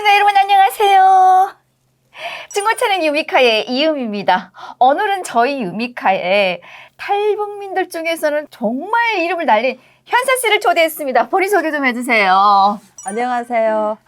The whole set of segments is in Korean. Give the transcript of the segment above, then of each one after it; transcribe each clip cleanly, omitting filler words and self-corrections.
시청자 여러분 안녕하세요. 중고차는 유미카의 이음입니다. 오늘은 저희 유미카의 탈북민들 중에서는 정말 이름을 날린 현사 씨를 초대했습니다. 본인 소개 좀 해주세요. 안녕하세요.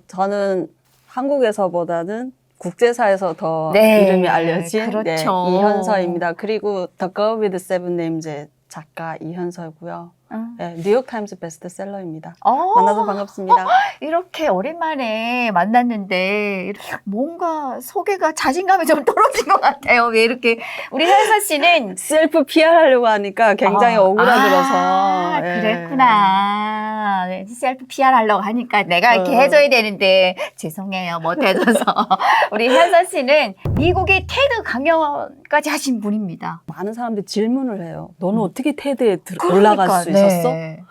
저는 한국에서보다는 국제사에서 더 네, 이름이 알려진 그렇죠. 이현서입니다. 그리고 The Girl with Seven Names의 작가 이현서고요. 네, 뉴욕타임스 베스트셀러입니다. 만나서 반갑습니다. 이렇게 오랜만에 만났는데 뭔가 소개가 자신감이 좀 떨어진 것 같아요. 왜 이렇게 우리 현사 씨는 셀프 PR 하려고 하니까 굉장히 오그라들어서. 예. 그랬구나. 네, 셀프 PR 하려고 하니까 내가 이렇게 해줘야 되는데 죄송해요. 못해줘서. 우리 현사 씨는 미국의 테드 강연까지 하신 분입니다. 많은 사람들이 질문을 해요. 너는 어떻게 테드에 올라갈 수 있었어? 네.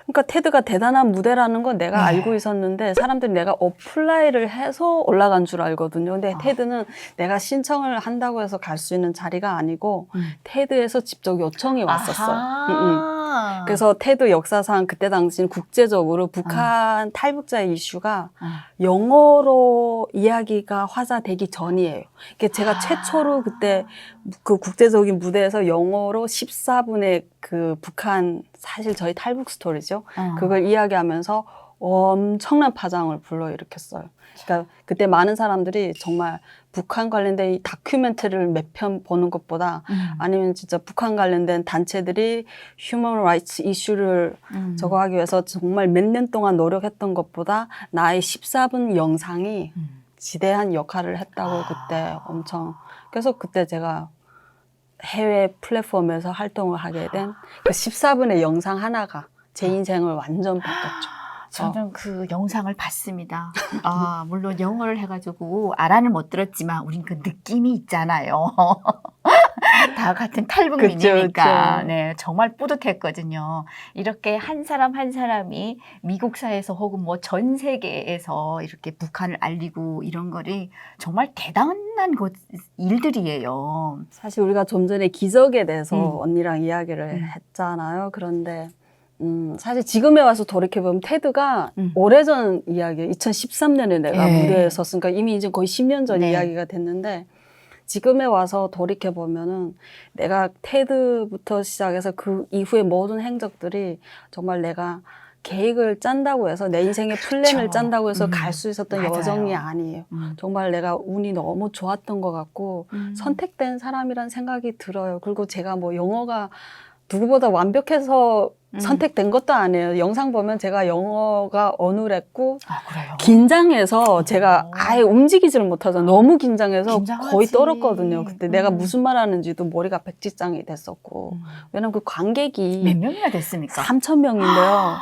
그러니까 테드가 대단한 무대라는 건 내가 알고 있었는데 사람들이 내가 어플라이를 해서 올라간 줄 알거든요. 근데 테드는 내가 신청을 한다고 해서 갈 수 있는 자리가 아니고 테드에서 직접 요청이 왔었어요. 그래서 테드 역사상 그때 당시는 국제적으로 북한 탈북자의 이슈가 영어로 이야기가 화제되기 전이에요. 제가 최초로 그때 그 국제적인 무대에서 영어로 14분의 그 북한 사실 저희 탈북 스토리죠. 그걸 이야기하면서 엄청난 파장을 불러일으켰어요. 그러니까 그때 많은 사람들이 정말 북한 관련된 이 다큐멘터리를 몇 편 보는 것보다 아니면 진짜 북한 관련된 단체들이 휴먼 라이츠 이슈를 저거 하기 위해서 정말 몇 년 동안 노력했던 것보다 나의 14분 영상이 지대한 역할을 했다고 그때 엄청. 그래서 그때 제가 해외 플랫폼에서 활동을 하게 된 그 14분의 영상 하나가 제 인생을 완전 바꿨죠. 저는 그 영상을 봤습니다. 물론 영어를 해가지고 알아는 못 들었지만 우린 그 느낌이 있잖아요. 다 같은 탈북민이니까. 그쵸. 네, 정말 뿌듯했거든요. 이렇게 한 사람 한 사람이 미국사에서 혹은 뭐 전 세계에서 이렇게 북한을 알리고 이런 거리 정말 대단한 일들이에요. 사실 우리가 좀 전에 기적에 대해서 언니랑 이야기를 했잖아요. 그런데 사실 지금에 와서 돌이켜보면 테드가 오래전 이야기예요. 2013년에 내가 무대에 섰으니까 이미 이제 거의 10년 전 이야기가 됐는데 지금에 와서 돌이켜보면은 내가 테드부터 시작해서 그 이후의 모든 행적들이 정말 내가 계획을 짠다고 해서 내 인생의 플랜을 짠다고 해서 갈 수 있었던 맞아요. 여정이 아니에요. 정말 내가 운이 너무 좋았던 것 같고 선택된 사람이란 생각이 들어요. 그리고 제가 뭐 영어가 누구보다 완벽해서 선택된 것도 아니에요. 영상 보면 제가 영어가 어눌했고 그래요? 긴장해서 제가 아예 움직이지를 못하잖아요. 너무 긴장해서 긴장하지. 거의 떨었거든요. 그때 내가 무슨 말 하는지도 머리가 백지장이 됐었고 왜냐면 그 관객이 몇 명이나 됐습니까? 3,000명인데요.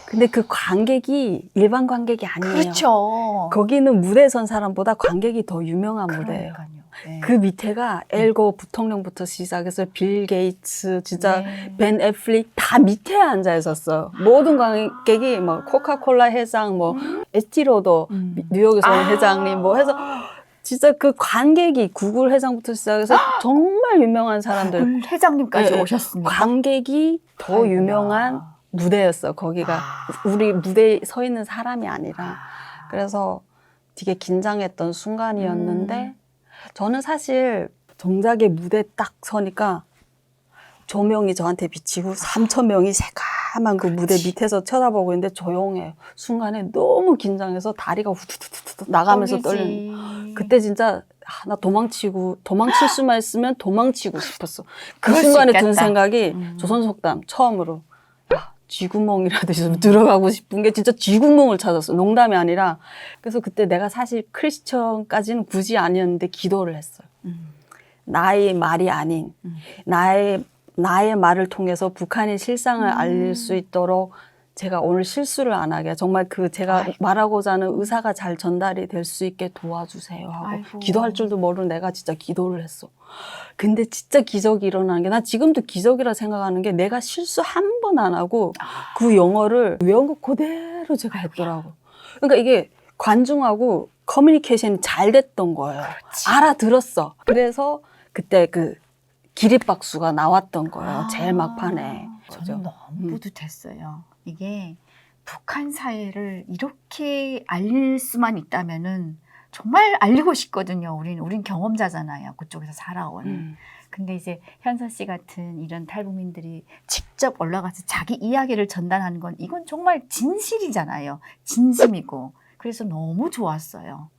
근데 그 관객이 일반 관객이 아니에요. 그렇죠. 거기는 무대에 선 사람보다 관객이 더 유명한 무대예요. 그러니까요. 네. 그 밑에가 엘고 부통령부터 시작해서 빌 게이츠, 진짜 벤 애플릭 다 밑에 앉아 있었어요. 모든 관객이 뭐 코카콜라 회장, 뭐 에스티로더 뉴욕에서 온 회장님 뭐 해서 진짜 그 관객이 구글 회장부터 시작해서 정말 유명한 사람들 회장님까지 오셨습니다. 관객이 더 유명한 무대였어. 거기가 우리 무대에 서 있는 사람이 아니라. 그래서 되게 긴장했던 순간이었는데 저는 사실 정작에 무대에 딱 서니까 조명이 저한테 비치고 3,000명이 새까만 그 무대 밑에서 쳐다보고 있는데 조용해요. 순간에 너무 긴장해서 다리가 후두두두두 나가면서 떨리는. 그때 진짜 나 도망칠 수만 있으면 도망치고 싶었어. 그 순간에 든 생각이 조선속담 처음으로 쥐구멍이라도 있으면 들어가고 싶은 게 진짜 쥐구멍을 찾았어. 농담이 아니라. 그래서 그때 내가 사실 크리스천까지는 굳이 아니었는데 기도를 했어요. 나의 말이 아닌 나의 말을 통해서 북한의 실상을 알릴 수 있도록 제가 오늘 실수를 안 하게 정말 그 제가 말하고자 하는 의사가 잘 전달이 될 수 있게 도와주세요 하고 기도할 줄도 모르는 내가 진짜 기도를 했어. 근데 진짜 기적이 일어나는 게 난 지금도 기적이라 생각하는 게 내가 실수 한 번 안 하고 그 영어를 외운 거 그대로 제가 했더라고. 그러니까 이게 관중하고 커뮤니케이션이 잘 됐던 거예요. 그렇지. 알아들었어. 그래서 그때 그 기립박수가 나왔던 거예요. 제일 막판에. 저는 너무 뿌듯했어요. 이게 북한 사회를 이렇게 알릴 수만 있다면은 정말 알리고 싶거든요. 우린 경험자잖아요. 그쪽에서 살아온. 근데 이제 현서 씨 같은 이런 탈북민들이 직접 올라가서 자기 이야기를 전달하는 건 이건 정말 진실이잖아요. 진심이고. 그래서 너무 좋았어요.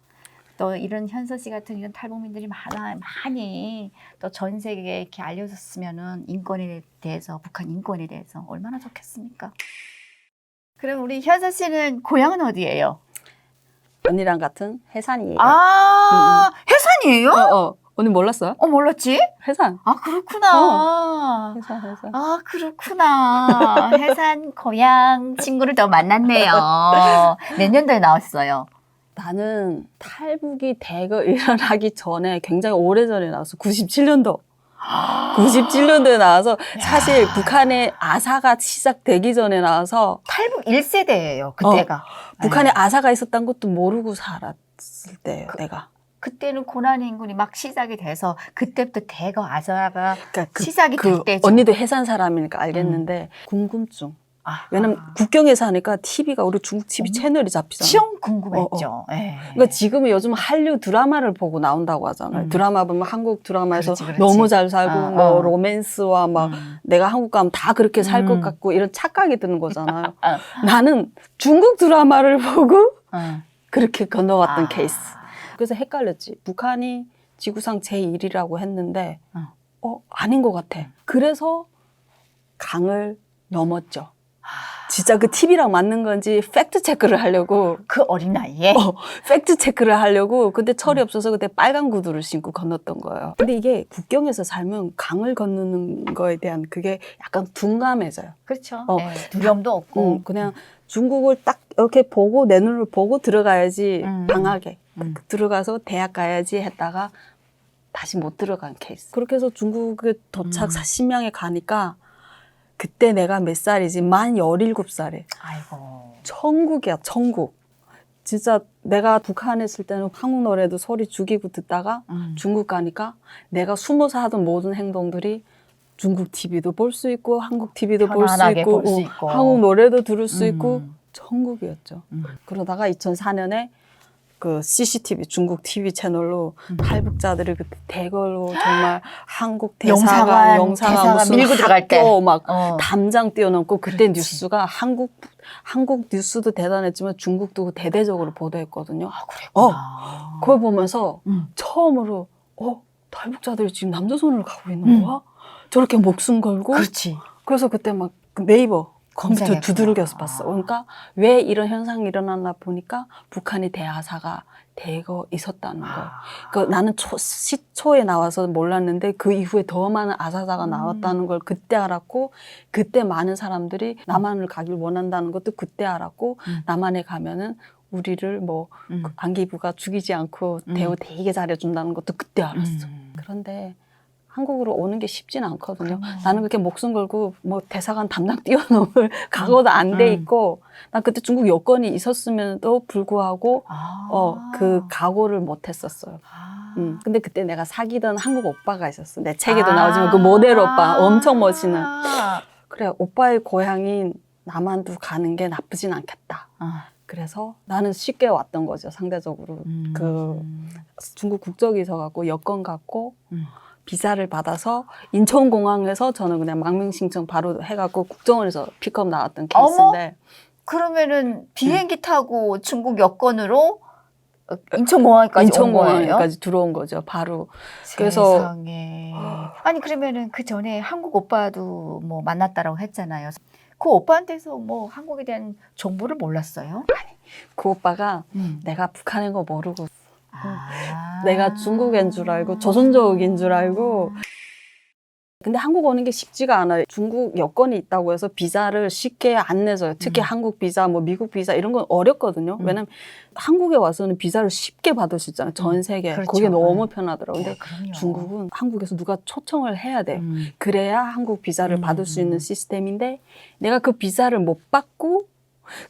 또 이런 현서 씨 같은 이런 탈북민들이 많이 또 전 세계에 이렇게 알려졌으면은 인권에 대해서, 북한 인권에 대해서 얼마나 좋겠습니까? 그럼 우리 현서 씨는 고향은 어디예요? 언니랑 같은 해산이에요. 아, 해산이에요? 언니 몰랐어요? 몰랐지? 해산. 아, 그렇구나. 해산. 아, 그렇구나. 해산 고향 친구를 더 만났네요. 몇 년도에 나왔어요? 나는 탈북이 대거 일어나기 전에 굉장히 오래전에 나왔어. 97년도. 97년도에 나와서 사실 북한의 아사가 시작되기 전에 나와서 탈북 1세대예요, 그때가. 북한에 아사가 있었던 것도 모르고 살았을 때예요, 내가. 그때는 고난의 인군이 막 시작이 돼서 그때부터 대거 아사가 그러니까 시작이 될 때죠. 언니도 해산 사람이니까 알겠는데 궁금증. 왜냐면 아. 국경에 사니까 TV가 우리 중국 TV 채널이 잡히잖아. 시험 궁금했죠. 그러니까 지금은 요즘 한류 드라마를 보고 나온다고 하잖아요. 드라마 보면 한국 드라마에서 그렇지. 너무 잘 살고 뭐 로맨스와 막 내가 한국 가면 다 그렇게 살 것 같고 이런 착각이 드는 거잖아요. 나는 중국 드라마를 보고 그렇게 건너왔던 케이스. 그래서 헷갈렸지. 북한이 지구상 제1이라고 했는데 아닌 것 같아. 그래서 강을 넘었죠. 진짜 그 TV랑 맞는 건지 팩트 체크를 하려고 그 어린 나이에 팩트 체크를 하려고 근데 철이 없어서 그때 빨간 구두를 신고 건넜던 거예요. 근데 이게 국경에서 살면 강을 건너는 거에 대한 그게 약간 둔감해져요. 그렇죠. 두려움도 없고 그냥 중국을 딱 이렇게 보고 내 눈을 보고 들어가야지 강하게 들어가서 대학 가야지 했다가 다시 못 들어간 케이스. 그렇게 해서 중국에 도착 40명에 가니까 그때 내가 몇 살이지? 만 17살에. 아이고. 천국이야, 천국. 진짜 내가 북한에 있을 때는 한국 노래도 소리 죽이고 듣다가 중국 가니까 내가 숨어서 하던 모든 행동들이 중국 TV도 볼 수 있고 한국 TV도 볼 수 있고, 한국 노래도 들을 수 있고 천국이었죠. 그러다가 2004년에 그 CCTV 중국 TV 채널로 탈북자들이 그때 대걸로 정말 한국 대사관 무슨 밀고 들어갈 때 막 담장 뛰어넘고 그때 뉴스가 한국 뉴스도 대단했지만 중국도 대대적으로 보도했거든요. 아, 그랬구나. 그걸 보면서 처음으로 탈북자들이 지금 남조선으로 가고 있는 거야? 저렇게 목숨 걸고? 그렇지. 그래서 그때 막 네이버 컴퓨터 두드려서 봤어. 그러니까 왜 이런 현상이 일어났나 보니까 북한이 대아사가 대거 있었다는 거. 그러니까 나는 시초에 나와서 몰랐는데 그 이후에 더 많은 아사자가 나왔다는 걸 그때 알았고 그때 많은 사람들이 남한을 가길 원한다는 것도 그때 알았고 남한에 가면은 우리를 뭐 안기부가 죽이지 않고 대우 되게 잘해준다는 것도 그때 알았어. 그런데 한국으로 오는 게 쉽진 않거든요. 나는 그렇게 목숨 걸고 뭐 대사관 담당 뛰어넘을 각오도 안 돼 있고 난 그때 중국 여권이 있었음에도 불구하고 그 각오를 못 했었어요. 근데 그때 내가 사귀던 한국 오빠가 있었어. 내 책에도 나오지만 그 모델 오빠 엄청 멋있는. 그래 오빠의 고향인 남한도 가는 게 나쁘진 않겠다. 그래서 나는 쉽게 왔던 거죠. 상대적으로 그 중국 국적이 있어갖고 여권 갖고 비자를 받아서 인천공항에서 저는 그냥 망명신청 바로 해갖고 국정원에서 픽업 나왔던 케이스인데. 그러면은 비행기 타고 중국 여권으로 인천공항까지 들어온 거죠. 바로. 세상에. 아니 그러면은 그 전에 한국 오빠도 뭐 만났다라고 했잖아요. 그 오빠한테서 뭐 한국에 대한 정보를 몰랐어요? 아니 그 오빠가 내가 북한인 거 모르고 내가 중국인 줄 알고 조선족인 줄 알고 근데 한국 오는 게 쉽지가 않아요. 중국 여권이 있다고 해서 비자를 쉽게 안 내줘요. 특히 한국 비자, 뭐 미국 비자 이런 건 어렵거든요. 왜냐면 한국에 와서는 비자를 쉽게 받을 수 있잖아요. 전 세계. 그렇죠. 그게 너무 편하더라고요. 근데 그럼요. 중국은 한국에서 누가 초청을 해야 돼요. 그래야 한국 비자를 받을 수 있는 시스템인데 내가 그 비자를 못 받고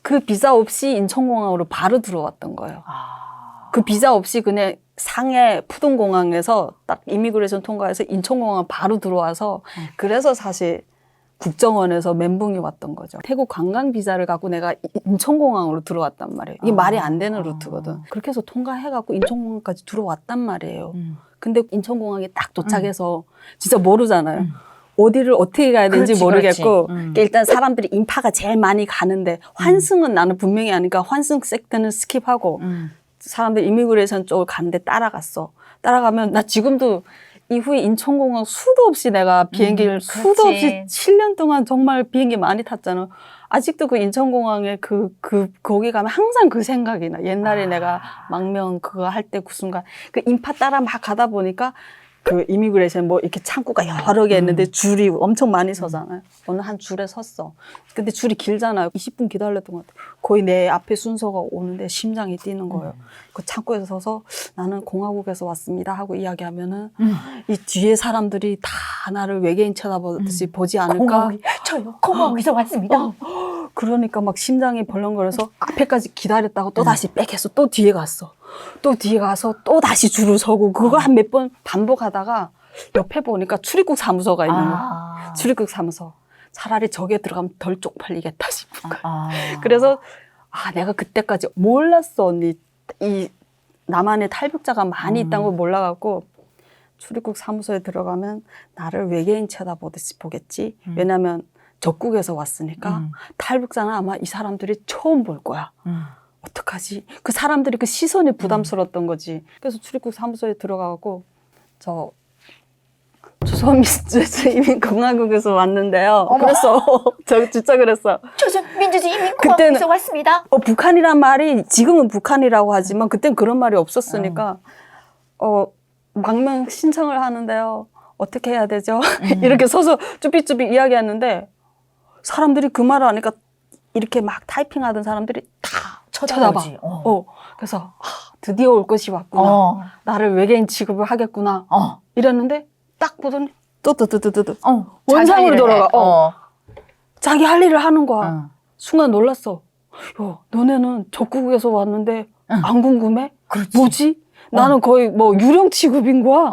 그 비자 없이 인천공항으로 바로 들어왔던 거예요. 그 비자 없이 그냥 상해 푸동공항에서 딱 이미그레이션 통과해서 인천공항 바로 들어와서 그래서 사실 국정원에서 멘붕이 왔던 거죠. 태국 관광 비자를 갖고 내가 인천공항으로 들어왔단 말이에요. 이게 말이 안 되는 루트거든. 그렇게 해서 통과해갖고 인천공항까지 들어왔단 말이에요. 근데 인천공항에 딱 도착해서 진짜 모르잖아요. 어디를 어떻게 가야 되는지 그렇지, 모르겠고 그렇지. 일단 사람들이 인파가 제일 많이 가는데 환승은 나는 분명히 아니까 환승 섹트는 스킵하고 사람들 이미그레이션 쪽을 가는데 따라갔어. 따라가면 나 지금도 이후에 인천공항 수도 없이 내가 비행기를 수도 그렇지. 없이 7년 동안 정말 비행기 많이 탔잖아. 아직도 그 인천공항에 거기 가면 항상 그 생각이 나. 옛날에 내가 망명 그거 할 때 그 순간 그 인파 따라 막 가다 보니까 그 이미그레이션 뭐 이렇게 창구가 여러 개 있는데 줄이 엄청 많이 서잖아요. 어느 한 줄에 섰어. 근데 줄이 길잖아요. 20분 기다렸던 것 같아. 거의 내 앞에 순서가 오는데 심장이 뛰는 거예요. 그 창구에서 서서 나는 공화국에서 왔습니다 하고 이야기하면은 이 뒤에 사람들이 다 나를 외계인 쳐다보듯이 보지 않을까? 저요. 공화국에서 왔습니다. 그러니까 막 심장이 벌렁거려서 앞에까지 기다렸다가 또 다시 백해서 또 뒤에 갔어. 또 뒤에 가서 또 다시 줄을 서고 그거 한 몇 번 반복하다가 옆에 보니까 출입국 사무소가 있는 거야. 출입국 사무소. 차라리 저기에 들어가면 덜 쪽팔리겠다 싶은 거야. 그래서 내가 그때까지 몰랐어 언니. 이 남한에 탈북자가 많이 있다는 걸 몰라갖고 출입국 사무소에 들어가면 나를 외계인 쳐다보듯이 보겠지. 왜냐면 적국에서 왔으니까 탈북자는 아마 이 사람들이 처음 볼 거야. 어떡하지? 그 사람들이 그 시선이 부담스러웠던 거지. 그래서 출입국 사무소에 들어가고 저 조선민주주의인민공화국에서 왔는데요. 그랬어. 저 진짜 그랬어. 조선민주주의인민공화국에서 왔습니다. 북한이란 말이 지금은 북한이라고 하지만 그땐 그런 말이 없었으니까 망명 신청을 하는데요. 어떻게 해야 되죠? 이렇게 서서 쭈삣쭈삣 이야기하는데 사람들이 그 말을 하니까 이렇게 막 타이핑하던 사람들이 다 쳐다봐. 그래서 드디어 올 것이 왔구나. 나를 외계인 취급을 하겠구나. 이랬는데 딱 보더니 또 원상으로 돌아가. 자기 할 일을 하는 거야. 순간 놀랐어. 야, 너네는 적국에서 왔는데 안 궁금해? 그렇지. 뭐지? 나는 거의 뭐 유령 취급인 거야.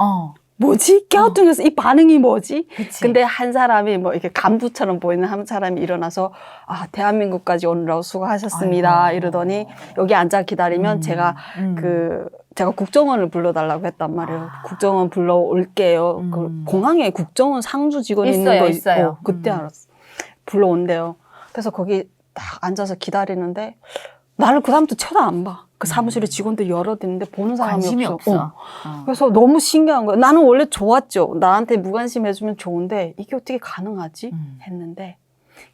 뭐지? 깨우뚱해서 이 반응이 뭐지? 그치. 근데 한 사람이 뭐 이렇게 간부처럼 보이는 한 사람이 일어나서 대한민국까지 오느라고 수고하셨습니다. 아이고. 이러더니 여기 앉아 기다리면 제가 제가 국정원을 불러달라고 했단 말이에요. 국정원 불러올게요. 그 공항에 국정원 상주 직원이 있는 거 있어요. 그때 알았어. 불러온대요. 그래서 거기 딱 앉아서 기다리는데 나를 그다음부터 쳐다 안 봐. 그 사무실에 직원들 여럿 있는데 보는 사람이 관심이 없어. 그래서 너무 신기한 거야. 나는 원래 좋았죠. 나한테 무관심 해주면 좋은데 이게 어떻게 가능하지? 했는데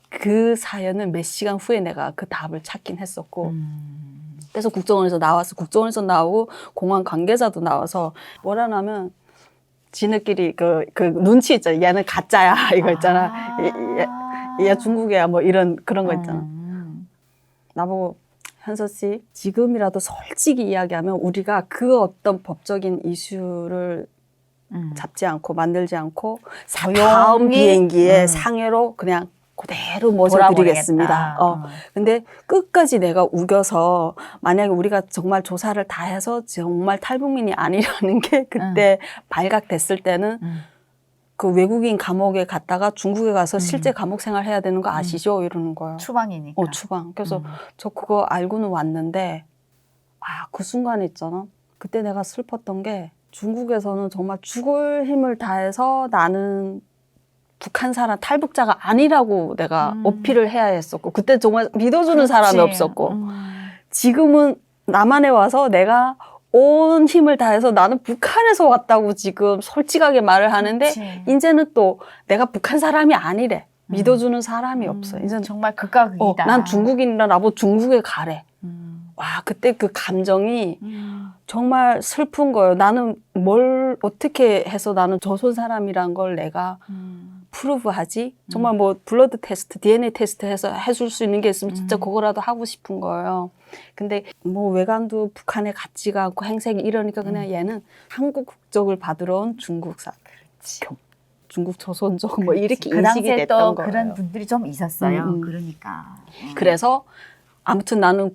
그 사연은 몇 시간 후에 내가 그 답을 찾긴 했었고 그래서 국정원에서 나왔어. 국정원에서 나오고 공항 관계자도 나와서 뭐라냐면 지네끼리 그 눈치 있잖아. 얘는 가짜야 이거 있잖아. 얘 중국이야 뭐 이런 그런 거 있잖아. 나보고 현서 씨, 지금이라도 솔직히 이야기하면 우리가 그 어떤 법적인 이슈를 잡지 않고 만들지 않고 다음 비행기에 상해로 그냥 그대로 모셔드리겠습니다. 근데 끝까지 내가 우겨서 만약에 우리가 정말 조사를 다 해서 정말 탈북민이 아니라는 게 그때 발각됐을 때는 그 외국인 감옥에 갔다가 중국에 가서 실제 감옥 생활 해야 되는 거 아시죠? 이러는 거예요. 추방이니까. 추방. 그래서 저 그거 알고는 왔는데 그 순간에 있잖아. 그때 내가 슬펐던 게 중국에서는 정말 죽을 힘을 다해서 나는 북한 사람 탈북자가 아니라고 내가 어필을 해야 했었고 그때 정말 믿어주는 사람이 없었고 지금은 남한에 와서 내가 온 힘을 다해서 나는 북한에서 왔다고 지금 솔직하게 말을 하는데 이제는 또 내가 북한 사람이 아니래. 믿어주는 사람이 없어. 이제는 정말 극과 극이다. 난 중국인이라 나보고 중국에 가래. 그때 그 감정이 정말 슬픈 거예요. 나는 뭘 어떻게 해서 나는 조선 사람이란 걸 내가 프루브하지? 정말 뭐 블러드 테스트, DNA 테스트 해서 해줄 수 있는 게 있으면 진짜 그거라도 하고 싶은 거예요. 근데 뭐 외관도 북한에 같지가 않고 행색이 이러니까 그냥 얘는 한국 국적을 받으러 온 중국사. 중국 조선족 뭐 이렇게 그 인식이 당시에 됐던 또 거예요. 그런 분들이 좀 있었어요. 그러니까. 그래서 아무튼 나는